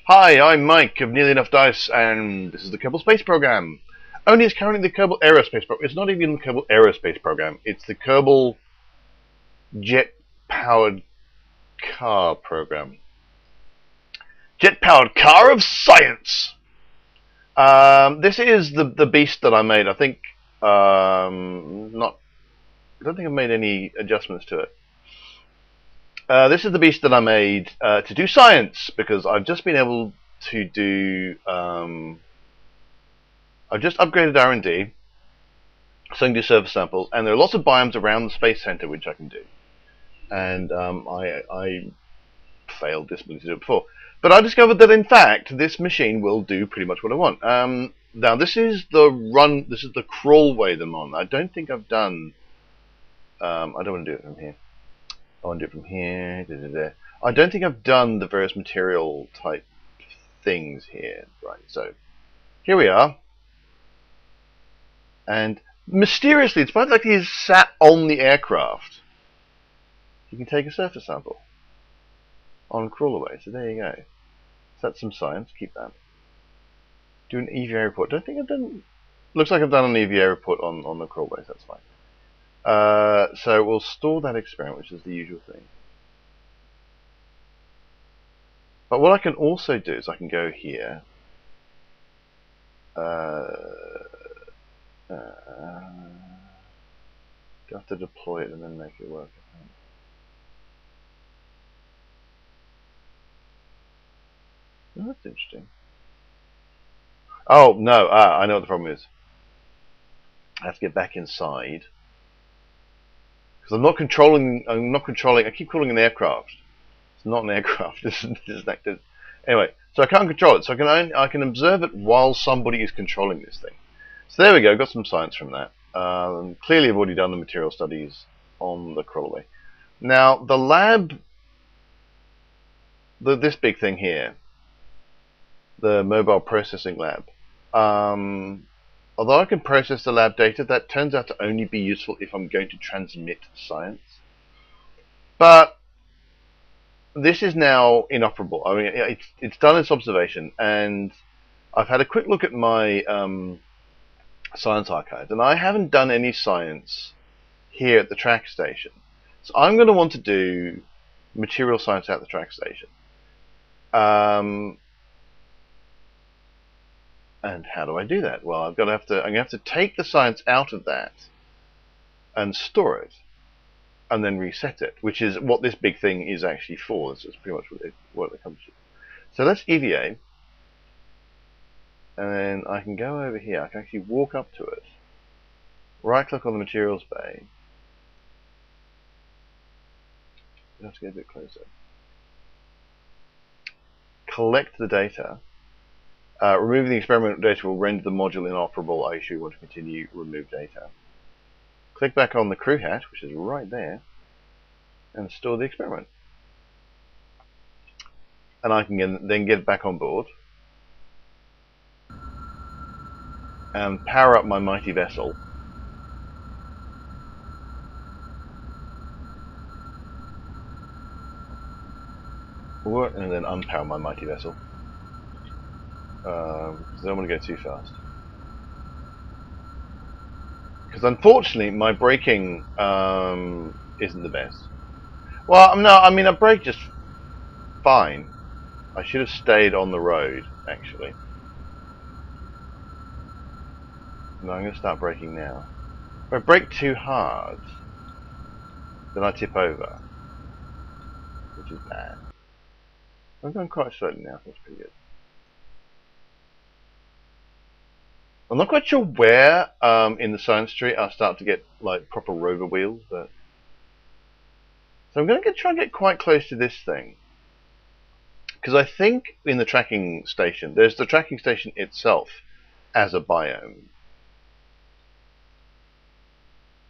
Hi, I'm Mike of Nearly Enough Dice, and this is the Kerbal Space Program. Only it's currently the Kerbal Aerospace Program. It's not even the Kerbal Aerospace Program. It's the Kerbal Jet-Powered Car Program. Jet-Powered Car of Science! This is the beast that I made. I think, I don't think I've made any adjustments to it. This is the beast that I made to do science, because I've just been able to do... I've just upgraded R&D, so I can do surface samples, and there are lots of biomes around the Space Center which I can do. And I failed this ability to do it before. But I discovered that, in fact, this machine will do pretty much what I want. Now, this is the crawl way them on. I don't think I've done... I don't want to do it from here. I want to do it from here. I don't think I've done the various material type things here. Right, so here we are. And mysteriously, despite the fact he's sat on the aircraft, you can take a surface sample on crawl away. So there you go. So that's some science. Keep that. Do an EVA report. Don't think I've done. Looks like I've done an EVA report on the crawlways. That's fine. So we'll store that experiment, which is the usual thing. But what I can also do is I can go here. You have to deploy it and then make it work. Oh, that's interesting. Oh no! I know what the problem is. I have to get back inside because I'm not controlling. I keep calling it an aircraft. It's not an aircraft. This is active. Anyway, so I can't control it. So I can observe it while somebody is controlling this thing. So there we go. Got some science from that. Clearly, I've already done the material studies on the crawlway. Now, the lab, this big thing here, the mobile processing lab. Although I can process the lab data, that turns out to only be useful if I'm going to transmit science. But this is now inoperable. I mean, it's done its observation, and I've had a quick look at my science archives, and I haven't done any science here at the track station. So I'm going to want to do material science at the track station. And how do I do that? Well, I'm going to have to take the science out of that and store it, and then reset it, which is what this big thing is actually for. This is pretty much what it comes to. So let's EVA. And then I can go over here. I can actually walk up to it, right click on the materials bay. You have to get a bit closer. Collect the data. Removing the experimental data will render the module inoperable. Are you sure you want to continue? Remove data. Click back on the crew hat, which is right there, and store the experiment. And I can then get back on board and power up my mighty vessel. And then unpower my mighty vessel. Because I don't want to go too fast. Because unfortunately, my braking isn't the best. Well, no, I mean, I brake just fine. I should have stayed on the road, actually. No, I'm going to start braking now. If I brake too hard, then I tip over, which is bad. I'm going quite slowly now, that's pretty good. I'm not quite sure where in the science tree I'll start to get like proper rover wheels, but so I'm going to try and get quite close to this thing, because I think in the tracking station, there's the tracking station itself as a biome,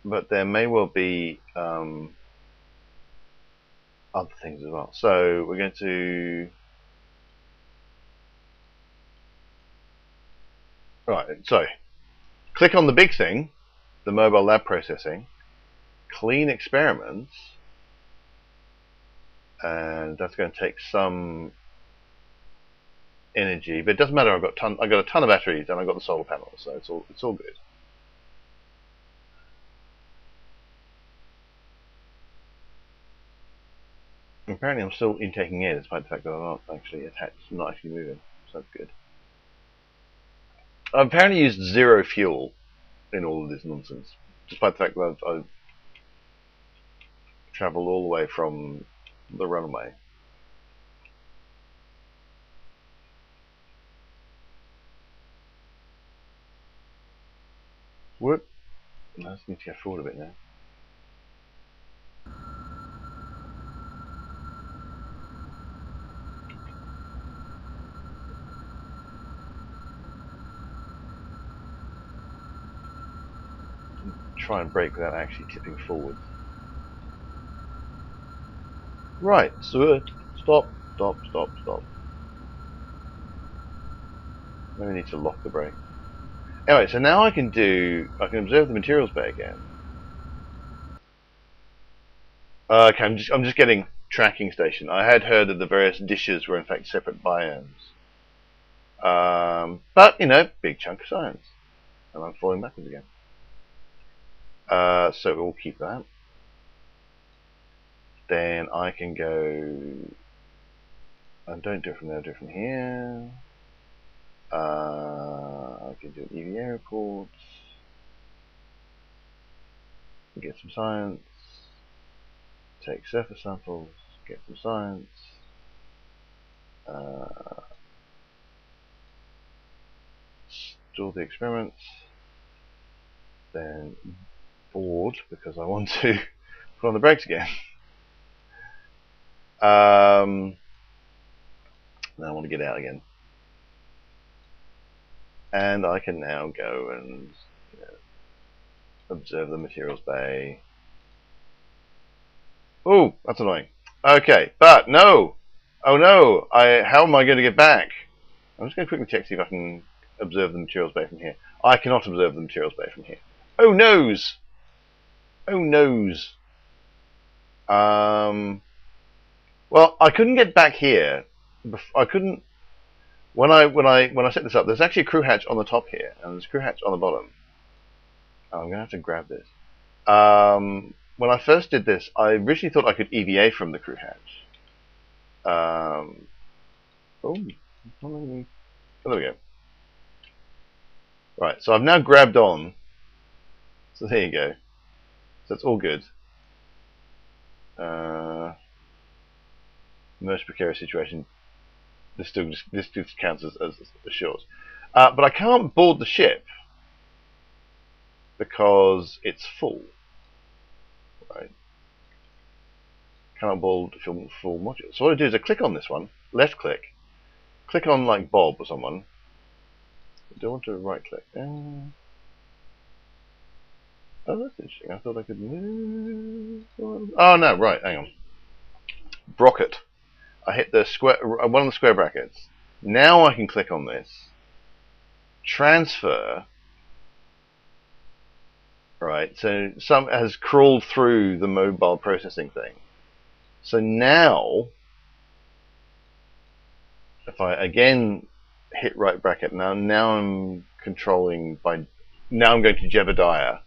but there may well be other things as well. So we're going to so click on the big thing, the mobile lab processing, clean experiments, and that's going to take some energy, but it doesn't matter. I've got a ton of batteries and I've got the solar panels, so it's all good. Apparently, I'm still intaking air despite the fact that I'm not actually attached, not actually moving. So that's good. I've apparently used 0 fuel in all of this nonsense, despite the fact that I've travelled all the way from the runway. Whoop. I just need to go forward a bit now. Try and brake without actually tipping forward. Right, so stop. Maybe I need to lock the brake. Anyway, so now I can observe the materials bay again. Okay, I'm just getting tracking station. I had heard that the various dishes were in fact separate biomes. But you know, big chunk of science. And I'm falling backwards again. So we'll keep that. Then I can go. I don't do it from there, I do it from here. I can do an EVA report. Get some science. Take surface samples. Get some science. Store the experiments. Then board because I want to put on the brakes again. Now I want to get out again. And I can now go and observe the materials bay. Oh, that's annoying. Okay, but no! Oh no! How am I going to get back? I'm just going to quickly check, see if I can observe the materials bay from here. I cannot observe the materials bay from here. Oh noes! Oh noes! Well, I couldn't get back here. I couldn't. When I set this up, there's actually a crew hatch on the top here, and there's a crew hatch on the bottom. Oh, I'm gonna have to grab this. When I first did this, I originally thought I could EVA from the crew hatch. Oh, there we go. Right, so I've now grabbed on. So there you go. So it's all good. Most precarious situation. This just counts as short. But I can't board the ship because it's full. Right. Cannot board full module. So what I do is I click on this one, left click on like Bob or someone. I don't want to right click. Oh, that's interesting. I thought I could move. Oh no, right, hang on. Brocket. I hit the square, one of the square brackets. Now I can click on this. Transfer. Right, so some has crawled through the mobile processing thing. So now, if I again hit right bracket, now I'm controlling by. Now I'm going to Jebediah.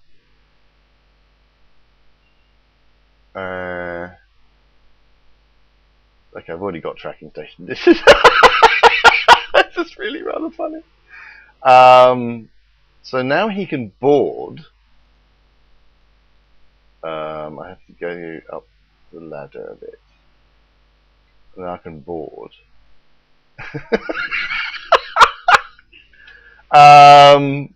Okay, I've already got tracking station. This is this is really rather funny. So now he can board. I have to go up the ladder a bit. Now I can board. And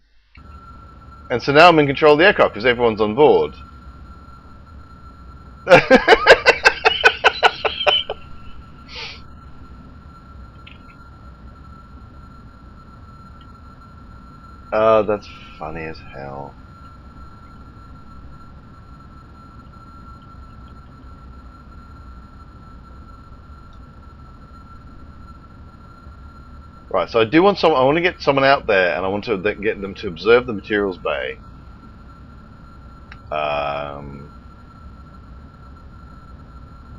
so now I'm in control of the aircraft because everyone's on board. Oh, that's funny as hell. Right, so I do want someone. I want to get someone out there, and I want to get them to observe the materials bay.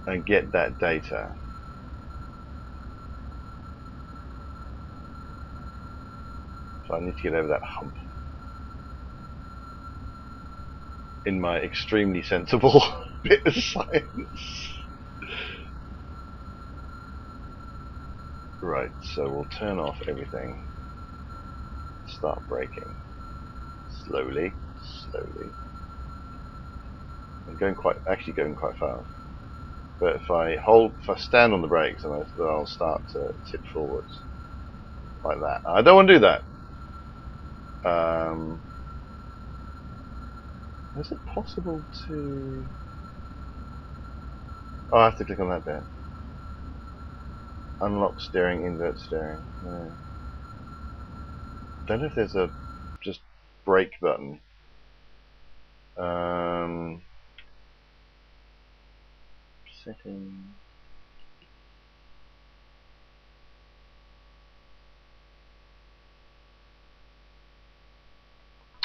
And get that data. So I need to get over that hump. In my extremely sensible bit of science. Right, so we'll turn off everything. Start braking. Slowly, slowly. I'm actually going quite fast. But if I stand on the brakes, then I'll start to tip forwards. Like that. I don't want to do that. Is it possible to... Oh, I have to click on that bit. Unlock steering, invert steering. No. Don't know if there's a just brake button. Settings.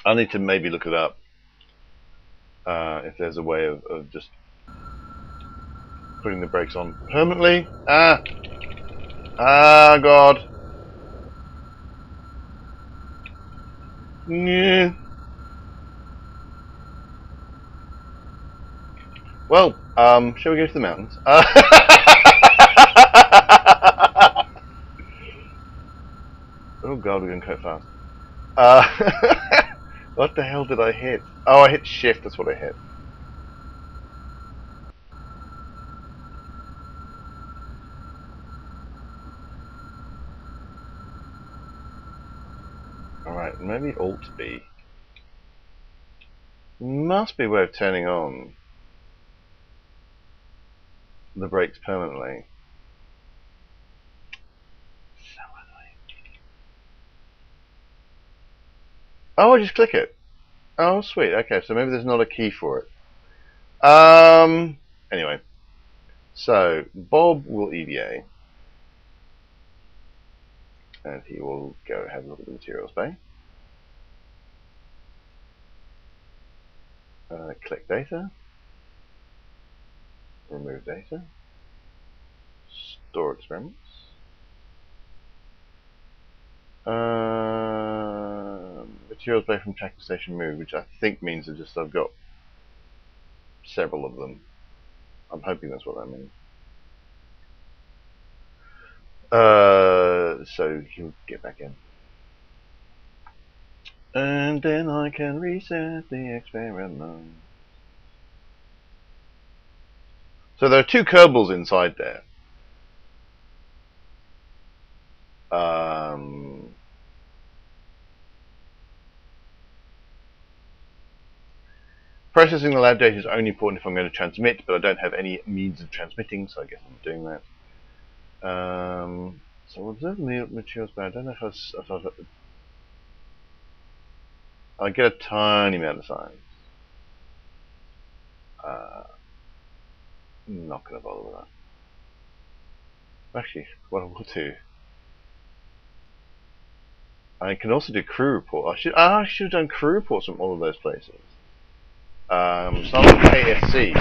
I need to maybe look it up. If there's a way of just putting the brakes on permanently. Ah, God. Yeah. Well, shall we go to the mountains? Oh God, we're going quite fast. What the hell did I hit? Oh, I hit shift, that's what I hit. Alright, maybe Alt B. Must be a way of turning on the brakes permanently. So annoying. Oh, I just click it. Oh, sweet. Okay, so maybe there's not a key for it. Anyway. So, Bob will EVA. And he will go have a look at the materials bay. Click data. Remove data. Store experiments. Materials bay from tracking station move, which I think means I've got several of them. I'm hoping that's what that means. So he'll get back in. And then I can reset the experiment. So there are two Kerbals inside there. Processing the lab data is only important if I'm going to transmit, but I don't have any means of transmitting, so I guess I'm doing that. So observe the materials, but I don't know if I get a tiny amount of science. Not going to bother with that. Actually, what I will do, I can also do crew report. I should have done crew reports from all of those places. So I'm on KSC.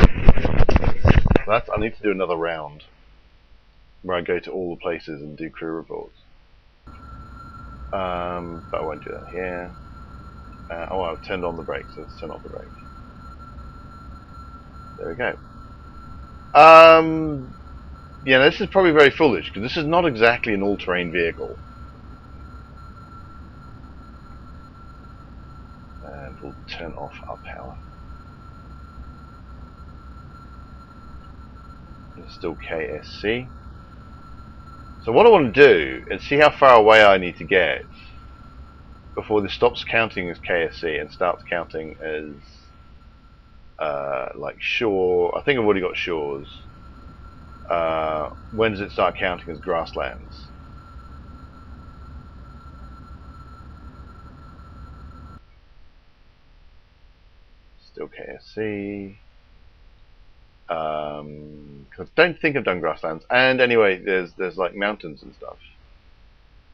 I need to do another round where I go to all the places and do crew reports. But I won't do that here. Oh, I've turned on the brakes, so let's turn off the brakes. There we go. Yeah, this is probably very foolish, because this is not exactly an all-terrain vehicle. And we'll turn off our power. It's still KSC. So what I want to do is see how far away I need to get before this stops counting as KSC and starts counting as like shore. I think I've already got shores. When does it start counting as grasslands? Still KSC. Cause I don't think I've done grasslands. And anyway, there's like mountains and stuff.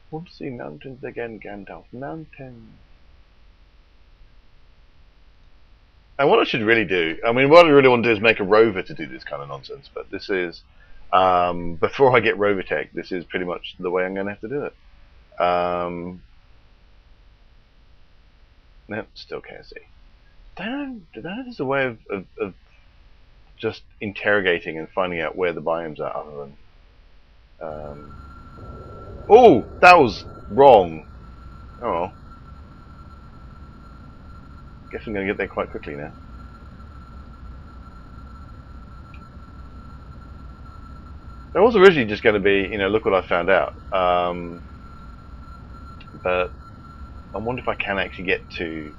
Want to see mountains again, Gandalf? Mountains. And what I should really do, I mean, what I really want to do is make a rover to do this kind of nonsense. But this is, before I get rover tech, this is pretty much the way I'm going to have to do it. No, still KSC. Don't know if there's a way of just interrogating and finding out where the biomes are other than... Oh! That was wrong! Oh well. Guess I'm going to get there quite quickly now. That was originally just going to be, you know, look what I found out. But I wonder if I can actually get to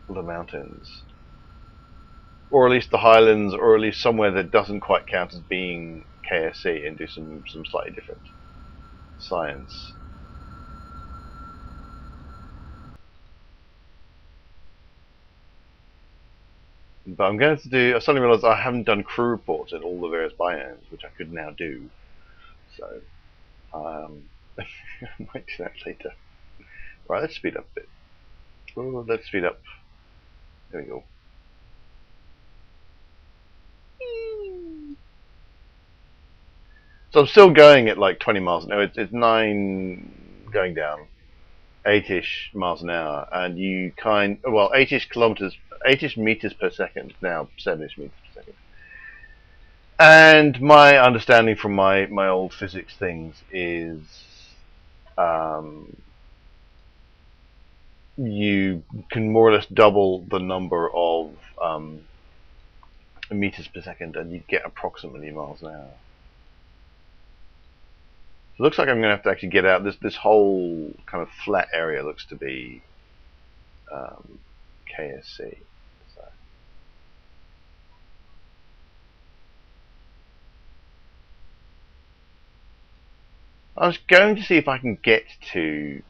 the mountains. Or at least the highlands, or at least somewhere that doesn't quite count as being KSC and do some slightly different science. But I'm going to do... I suddenly realised I haven't done crew reports in all the various biomes, which I could now do. So, I might do that later. Right, let's speed up a bit. Oh, let's speed up. There we go. So I'm still going at like 20 miles an hour. It's 9 going down, 8-ish miles an hour, and you well, 8-ish kilometers, 8-ish meters per second now, 7-ish meters per second. And my understanding from my old physics things is, you can more or less double the number of meters per second, and you get approximately miles an hour. It looks like I'm going to have to actually get out. This whole kind of flat area looks to be KSC. So. I was going to see if I can get to,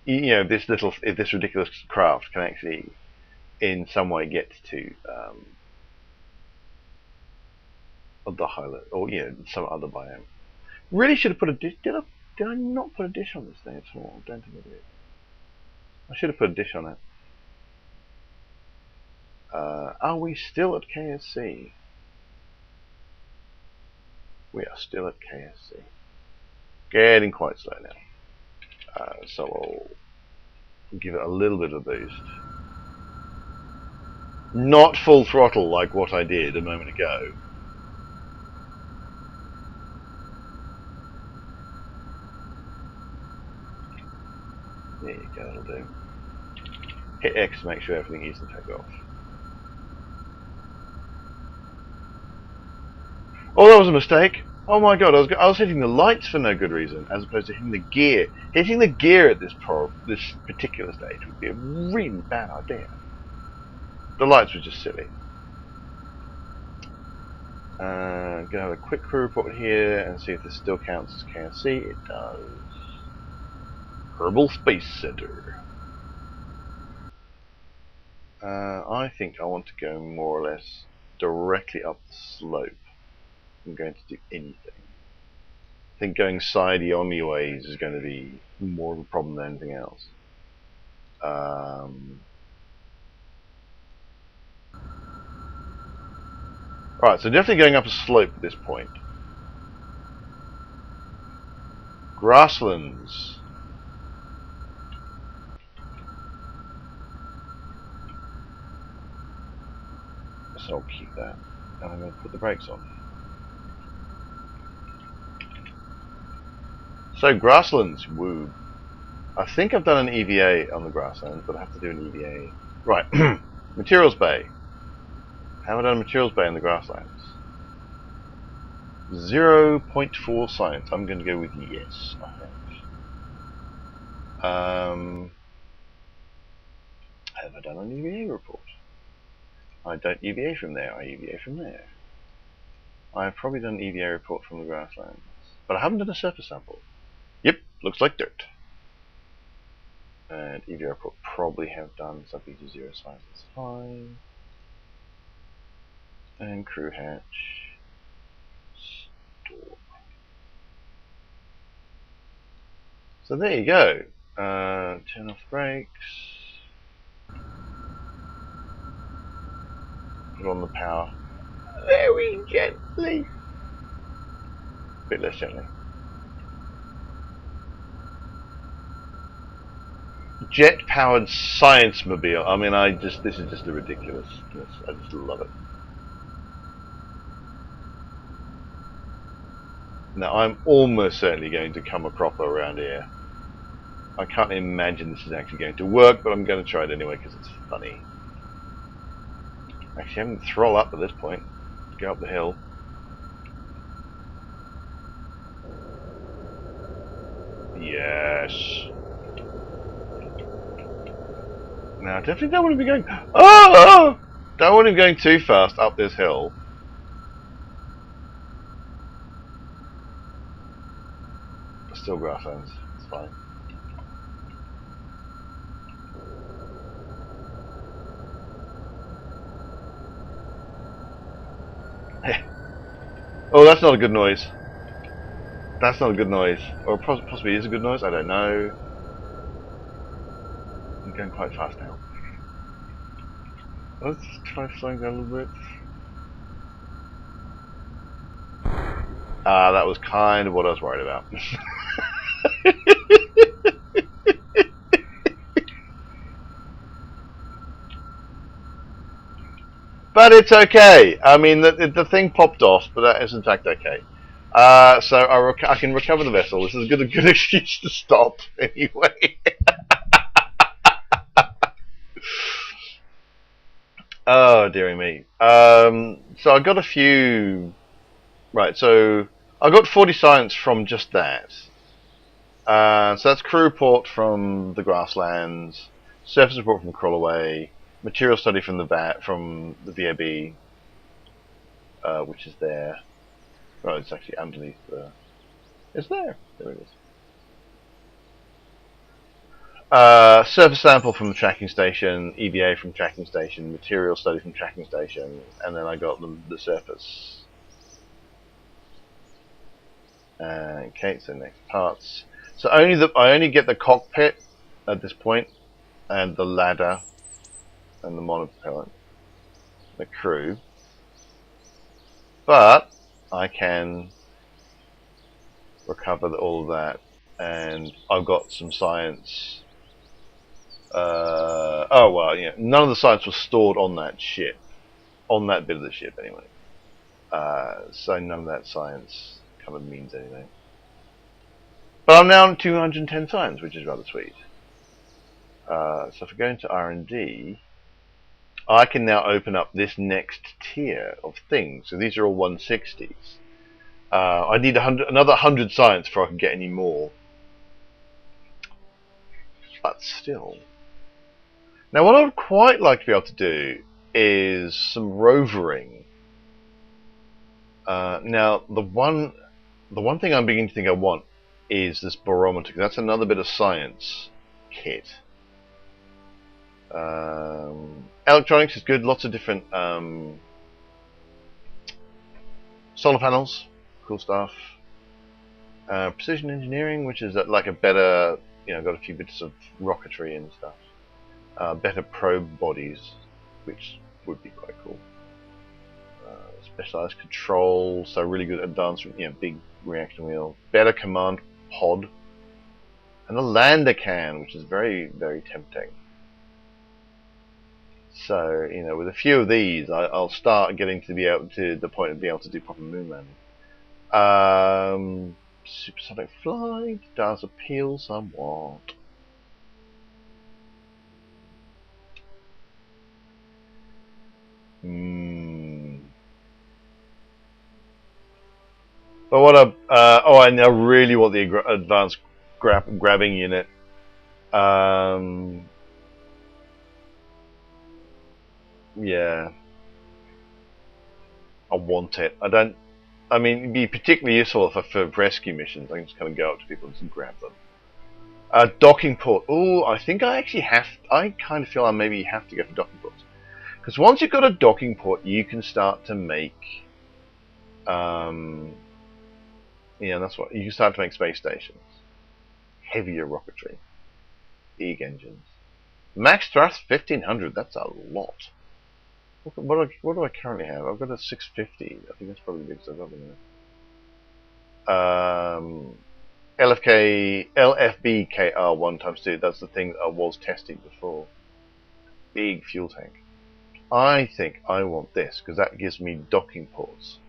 you know, if this ridiculous craft can actually, in some way, get to the highland, or you know, some other biome. Really should have put a dish. Did I not put a dish on this thing at all? I don't think I did. I should have put a dish on it. Are we still at KSC? We are still at KSC. Getting quite slow now. So I'll give it a little bit of a boost. Not full throttle like what I did a moment ago. There you go, that'll do. Hit X to make sure everything is to take off. Oh, that was a mistake. Oh my god, I was hitting the lights for no good reason, as opposed to hitting the gear. Hitting the gear at this particular stage would be a really bad idea. The lights were just silly. I'm going to have a quick crew report here and see if this still counts as KSC. It does. Kerbal Space Center. I think I want to go more or less directly up the slope. I'm going to do anything. I think going sidey-on-y ways is going to be more of a problem than anything else. Right, so definitely going up a slope at this point. Grasslands. So I'll keep that, and I'm going to put the brakes on. So grasslands, woo. I think I've done an EVA on the grasslands, but I have to do an EVA. Right, materials bay. Have I done a materials bay in the grasslands? 0.4 science. I'm going to go with yes, I have. Have I done an EVA report? I don't EVA from there, I EVA from there. I've probably done an EVA report from the grasslands, but I haven't done a surface sample. Yep, looks like dirt. And EVA report probably have done something to 0 science, that's fine. And crew hatch. Store. So there you go. Turn off the brakes. Put on the power very gently. A bit less gently. jet-powered science mobile. I mean, this is just a ridiculousness. I just love it. Now, I'm almost certainly going to come a cropper around here. I can't imagine this is actually going to work, but I'm going to try it anyway because it's funny. Actually, I'm going to throw up at this point. Go up the hill. Yes. Now, I definitely don't want to be going. Oh! Don't want to be going too fast up this hill. Still grasslands. It's fine. Oh, that's not a good noise. That's not a good noise. Or possibly is a good noise, I don't know. I'm going quite fast now. Let's try slowing down a little bit. That was kind of what I was worried about. But it's okay. I mean, the thing popped off, but that is in fact okay. So I can recover the vessel. This is a good excuse to stop anyway. Oh, dearie me. So I got a few. Right, so I got 40 science from just that. So that's crew report from the grasslands, surface report from Crawlaway, material study from the VAB, which is there. Oh, it's actually underneath the. It's there. There it is. Surface sample from the tracking station, EVA from tracking station, material study from tracking station, and then I got the surface. Okay, so next parts. So I only get the cockpit at this point, and the ladder, and the monopropellant, the crew. But I can recover all of that, and I've got some science. Oh well, yeah. None of the science was stored on that ship, on that bit of the ship anyway. So none of that science kind of means anything. But I'm now on 210 science, which is rather sweet. So if I go into R&D, I can now open up this next tier of things. So these are all 160s. I need another 100 science before I can get any more. But still. Now what I would quite like to be able to do is some rovering. Now the one thing I'm beginning to think I want is this barometer. That's another bit of science kit. Electronics is good. Lots of different solar panels, cool stuff. Precision engineering, which is like a better, got a few bits of rocketry and stuff. Better probe bodies, which would be quite cool. Specialized control, so really good advanced, big reaction wheel. Better command pod, and a lander can, which is very, very tempting. So, with a few of these, I'll start getting to the point of being able to do proper moon landing. Supersonic flight does appeal somewhat. But what I now really want the advanced grabbing unit. Yeah, I want it. I mean, it'd be particularly useful for rescue missions. I can just kind of go up to people and just grab them. Docking port. Oh, I think I actually I kind of feel I maybe have to go for docking ports, because once you've got a docking port, you can start to make. That's what you can start to make space stations, heavier rocketry, big engines. Max thrust 1500. That's a lot. What do I currently have? I've got a 650. I think that's probably because I've got them. LFB KR-1x2. That's the thing that I was testing before. Big fuel tank. I think I want this because that gives me docking ports.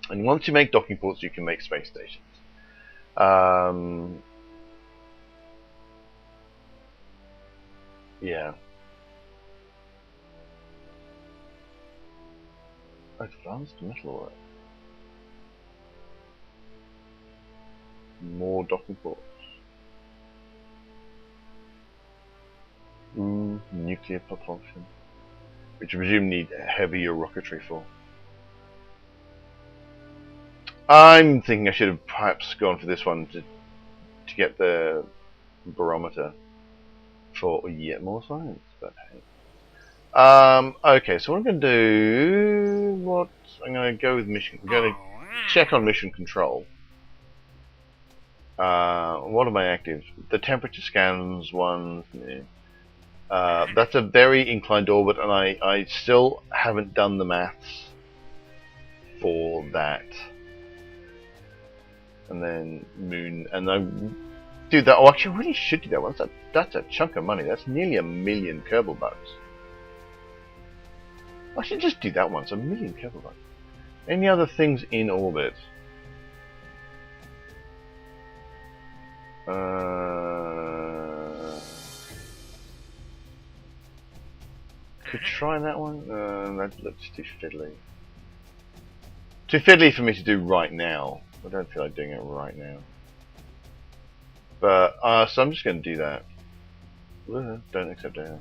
And once you make docking ports, you can make space stations. Yeah. Advanced metalwork. More docking ports. Ooh, nuclear propulsion. Which I presume need heavier rocketry for. I'm thinking I should have perhaps gone for this one to get the barometer for yet more science, but hey. Okay, so what I'm going to do... I'm going to go with mission... I'm going to check on mission control. What am I active? The temperature scans one... Yeah. That's a very inclined orbit, and I still haven't done the maths for that. And then moon, and I do that. Oh, actually, I really should do that one. That's a chunk of money. That's nearly 1 million Kerbal bucks. I should just do that one. It's 1 million Kerbal bucks. Any other things in orbit? Could try that one. That looks too fiddly. Too fiddly for me to do right now. I don't feel like doing it right now. But, so I'm just going to do that. Don't accept data.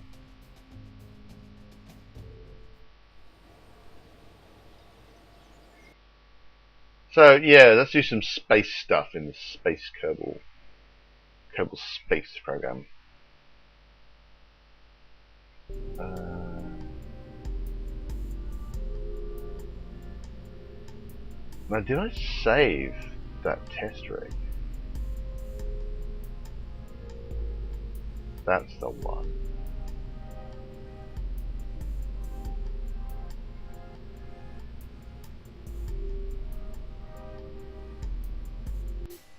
So, yeah, let's do some space stuff in the Space Kerbal Space program. Now, did I save that test rig? That's the one.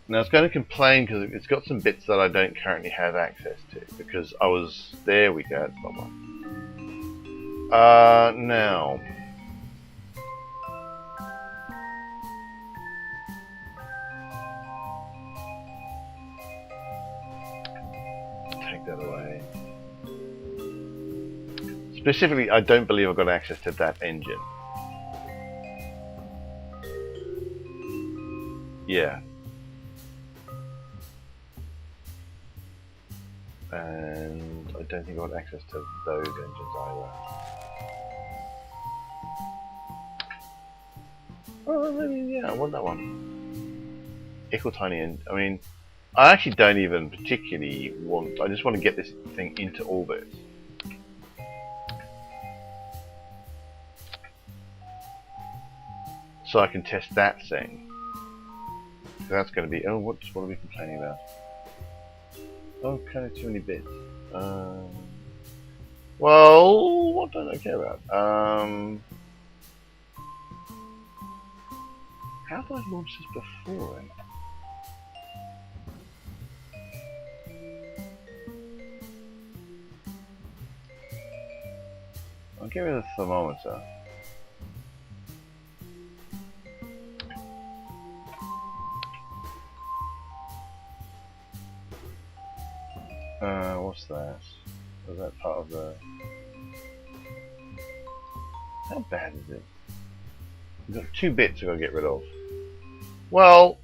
Now it's going to complain because it's got some bits that I don't currently have access to because I was... There we go, it's that one. Now... Take that away. Specifically, I don't believe I've got access to that engine. Yeah. And I don't think I've got access to those engines either. Oh, maybe, yeah, I want that one. Equal tiny end. I mean, I actually don't even particularly want... I just want to get this thing into orbit. So I can test that thing. So that's going to be... Oh, what are we complaining about? Oh, kind of too many bits. Well, what don't I care about? How did I launch this before? I'll give it a thermometer. What's that? Was that part of the... How bad is it? We've got 2 bits we've got to get rid of. Well...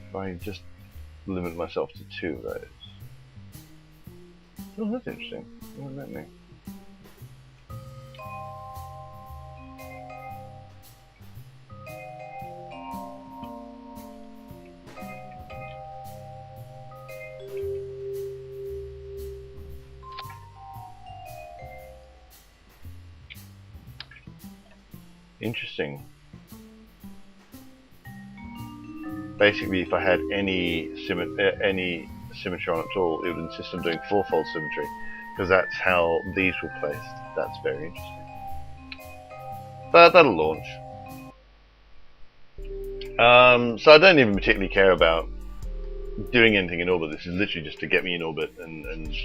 If I just limit myself to 2 of those. Oh, that's interesting. What does that mean? Interesting. Basically, if I had any symmetry on it at all, it would insist on doing 4-fold symmetry, because that's how these were placed. That's very interesting. but that'll launch. So I don't even particularly care about doing anything in orbit. This is literally just to get me in orbit and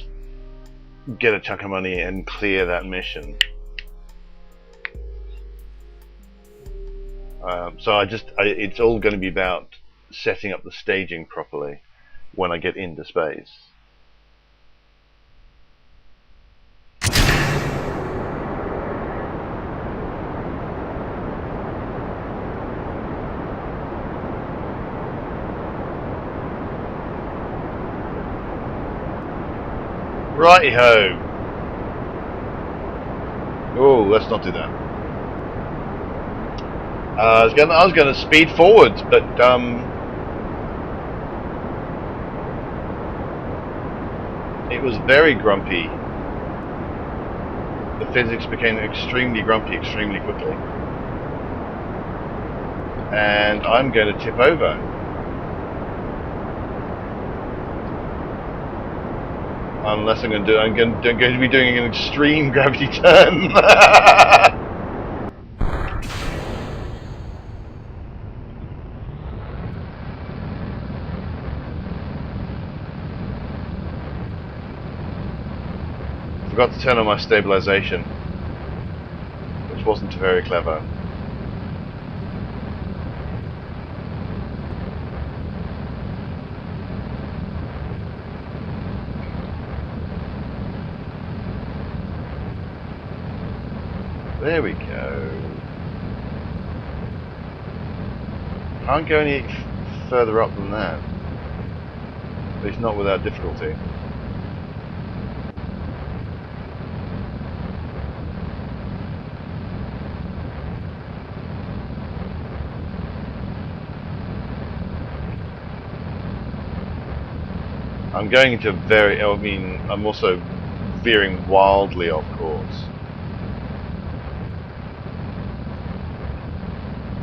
get a chunk of money and clear that mission. So it's all going to be about setting up the staging properly when I get into space. Righty-ho! Oh, let's not do that. I was going to speed forwards, but it was very grumpy. The physics became extremely grumpy extremely quickly, and I'm going to tip over. Unless I'm going to be doing an extreme gravity turn. Forgot to turn on my stabilization, which wasn't very clever. There we go. Can't go any further up than that. At least not without difficulty. I'm going into I'm also veering wildly off course.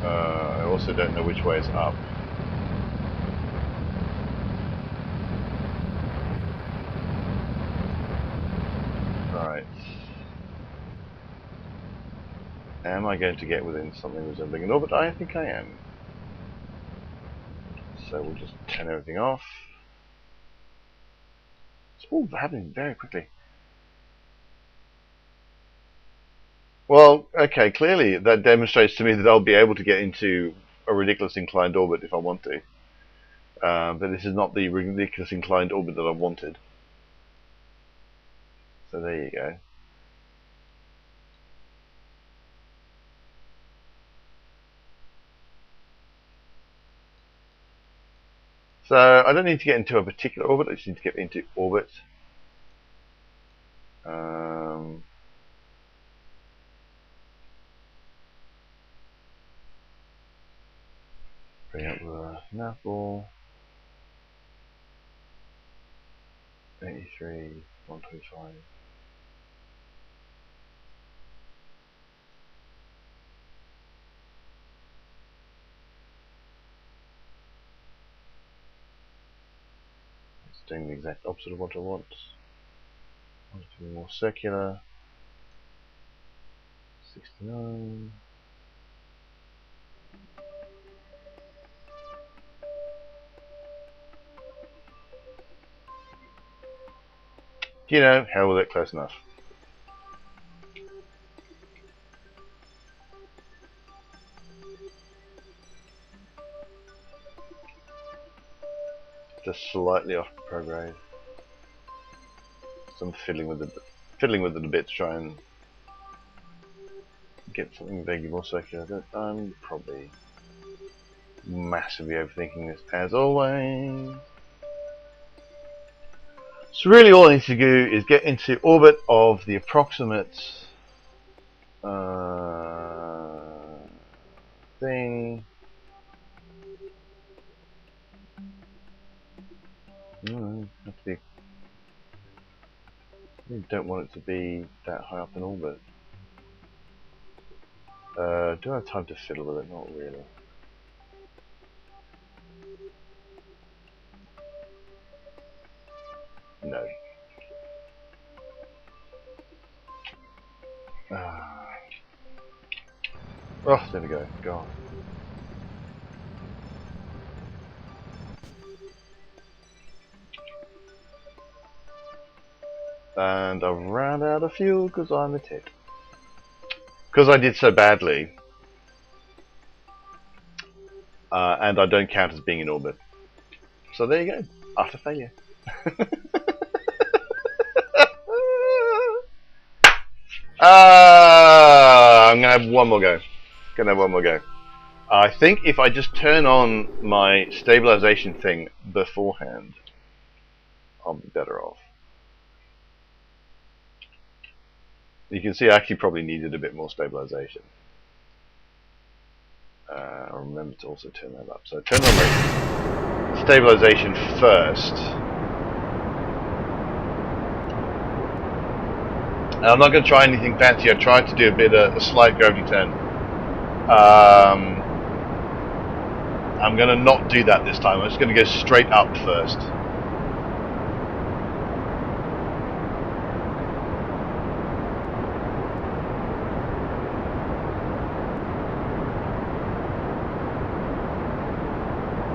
I also don't know which way is up. Right. Am I going to get within something resembling an orbit? I think I am. So we'll just turn everything off. It's all happening very quickly. Well, okay, clearly that demonstrates to me that I'll be able to get into a ridiculous inclined orbit if I want to. But this is not the ridiculous inclined orbit that I wanted. So there you go. So I don't need to get into a particular orbit, I just need to get into orbit. Bring up the nav ball. 83, 125. It's doing the exact opposite of what I want. I want it to be more circular. 69. You know, hell with it, close enough. Just slightly off prograde. So I'm fiddling with it a bit to try and get something vaguely more circular. But I'm probably massively overthinking this as always. So really all I need to do is get into orbit of the approximate thing. Have to be, I really don't want it to be that high up in orbit. Do I have time to fiddle with it? Not really. No. Oh, there we go. God. And I've ran out of fuel because I'm a tit. Because I did so badly. And I don't count as being in orbit. So there you go. After failure. I'm going to have one more go. I think if I just turn on my stabilization thing beforehand, I'll be better off. You can see I actually probably needed a bit more stabilization. Remember to also turn that up. So turn on my stabilization first. And I'm not going to try anything fancy. I tried to do a bit of a slight gravity turn. I'm going to not do that this time. I'm just going to go straight up first.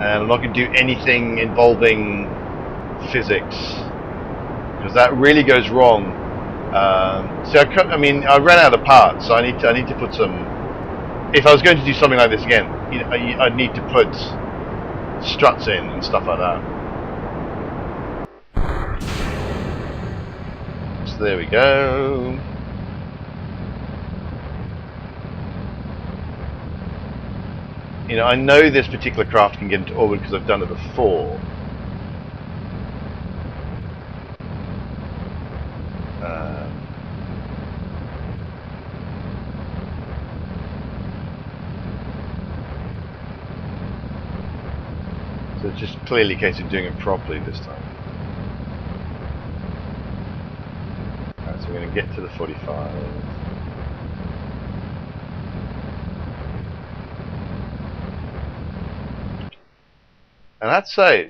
And I'm not going to do anything involving physics, because that really goes wrong. So I mean, I ran out of parts, so I need to put some. If I was going to do something like this again, I'd need to put struts in and stuff like that. So there we go. I know this particular craft can get into orbit because I've done it before. So it's just clearly a case of doing it properly this time. Alright, so we're going to get to the 45. And I'd say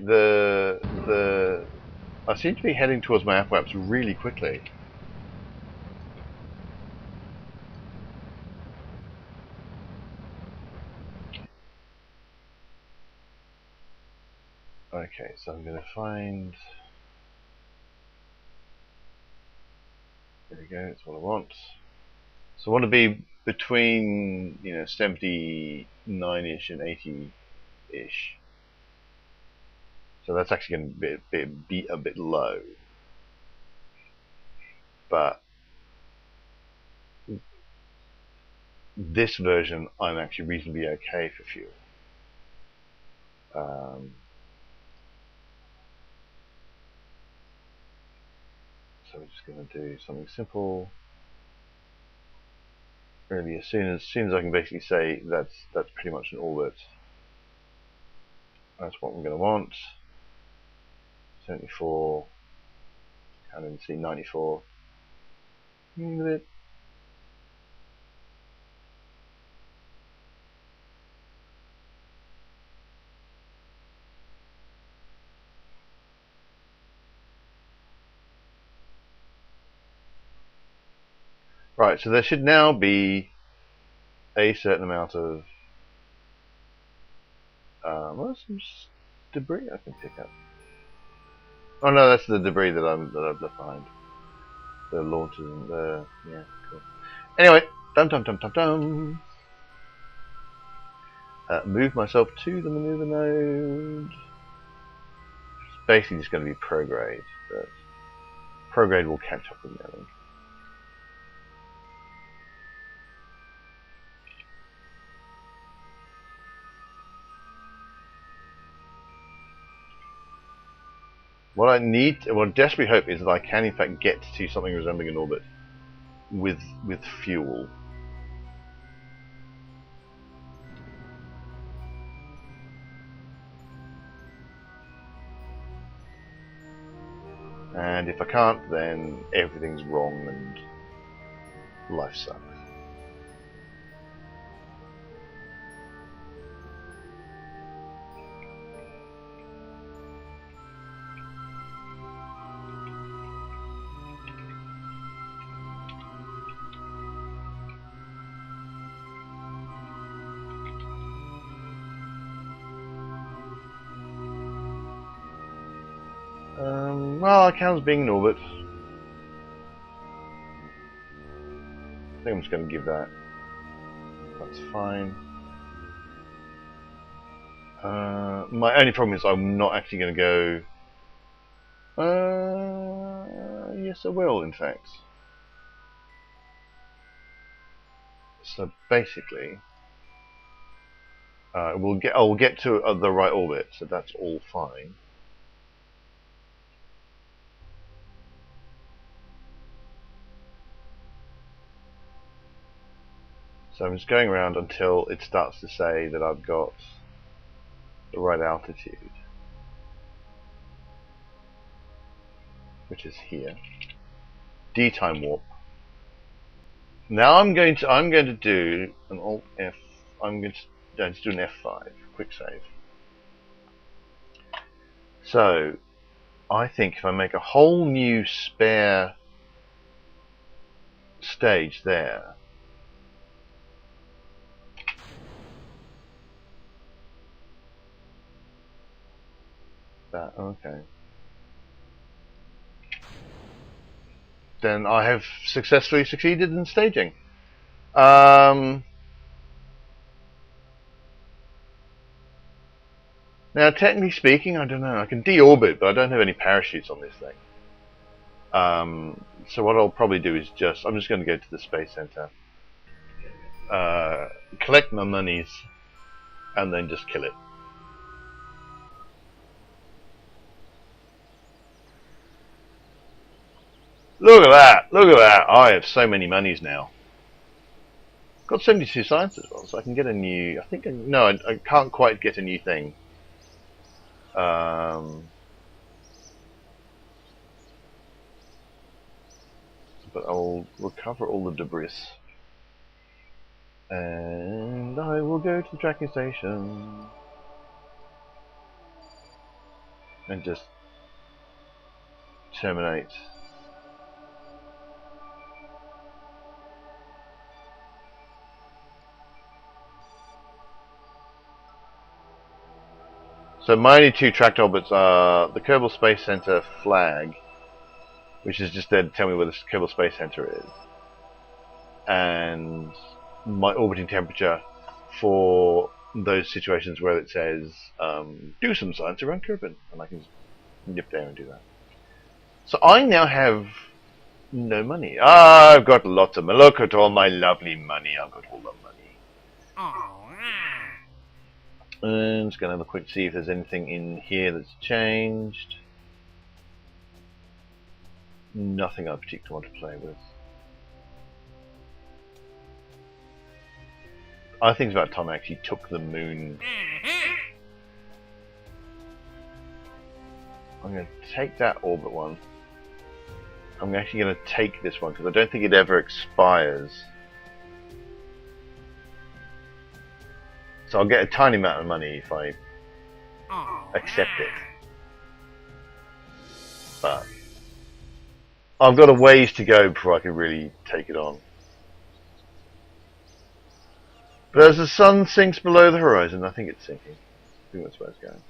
I seem to be heading towards my apoapse really quickly. Okay, so I'm going to find. There we go. That's what I want. So I want to be between 79-ish and 80-ish. So that's actually going to be a bit low. But this version, I'm actually reasonably okay for fuel. So we're just going to do something simple. Really, as soon as I can basically say that's pretty much an orbit. That's what we're going to want. 74. Can't even see 94. Right, so there should now be a certain amount of well, some debris I can pick up. Oh no, that's the debris that I've left behind. The launchers and the yeah, cool. Anyway, dum. Move myself to the maneuver node. It's basically just going to be prograde, but prograde will catch up with me, I think. What I desperately hope is that I can in fact get to something resembling an orbit with fuel. And if I can't, then everything's wrong and life sucks. Well, it counts being in orbit. I think I'm just going to give that. That's fine. My only problem is I'm not actually going to go. Yes, I will, in fact. So basically, I'll get to the right orbit, so that's all fine. So I'm just going around until it starts to say that I've got the right altitude, which is here. D time warp. Now I'm going to do an Alt F. I'm going to do an F5 quick save. So I think if I make a whole new spare stage there, okay, then I have successfully succeeded in staging. Now, technically speaking, I don't know. I can deorbit, but I don't have any parachutes on this thing. So what I'll probably do is I'm just going to go to the Space Center, collect my monies, and then just kill it. Look at that! Look at that! I have so many monies now. Got 72 science as well, so I can get a new. No, I can't quite get a new thing. But I'll recover all the debris, and I will go to the tracking station and just terminate. So my only two tracked orbits are the Kerbal Space Center flag, which is just there to tell me where the Kerbal Space Center is, and my orbiting temperature for those situations where it says do some science around Kerbal, and I can just nip there and do that. So I now have no money. I've got lots of money. Look at all my lovely money. I've got all the money. Oh. And just going to have a quick see if there's anything in here that's changed. Nothing I particularly want to play with. I think it's about time I actually took the moon. I'm going to take that orbit one. I'm actually going to take this one because I don't think it ever expires. So I'll get a tiny amount of money if I accept it. But I've got a ways to go before I can really take it on. But as the sun sinks below the horizon, I think it's sinking. I think that's where it's going.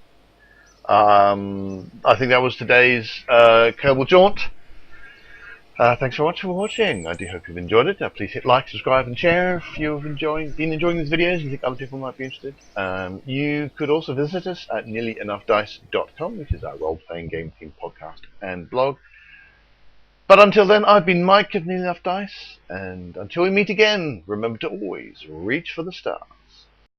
I think that was today's Kerbal Jaunt. Thanks so much for watching. I do hope you've enjoyed it. Please hit like, subscribe, and share if you've been enjoying these videos and you think other people might be interested. You could also visit us at nearlyenoughdice.com, which is our role-playing game themed podcast and blog. But until then, I've been Mike of Nearly Enough Dice, and until we meet again, remember to always reach for the stars.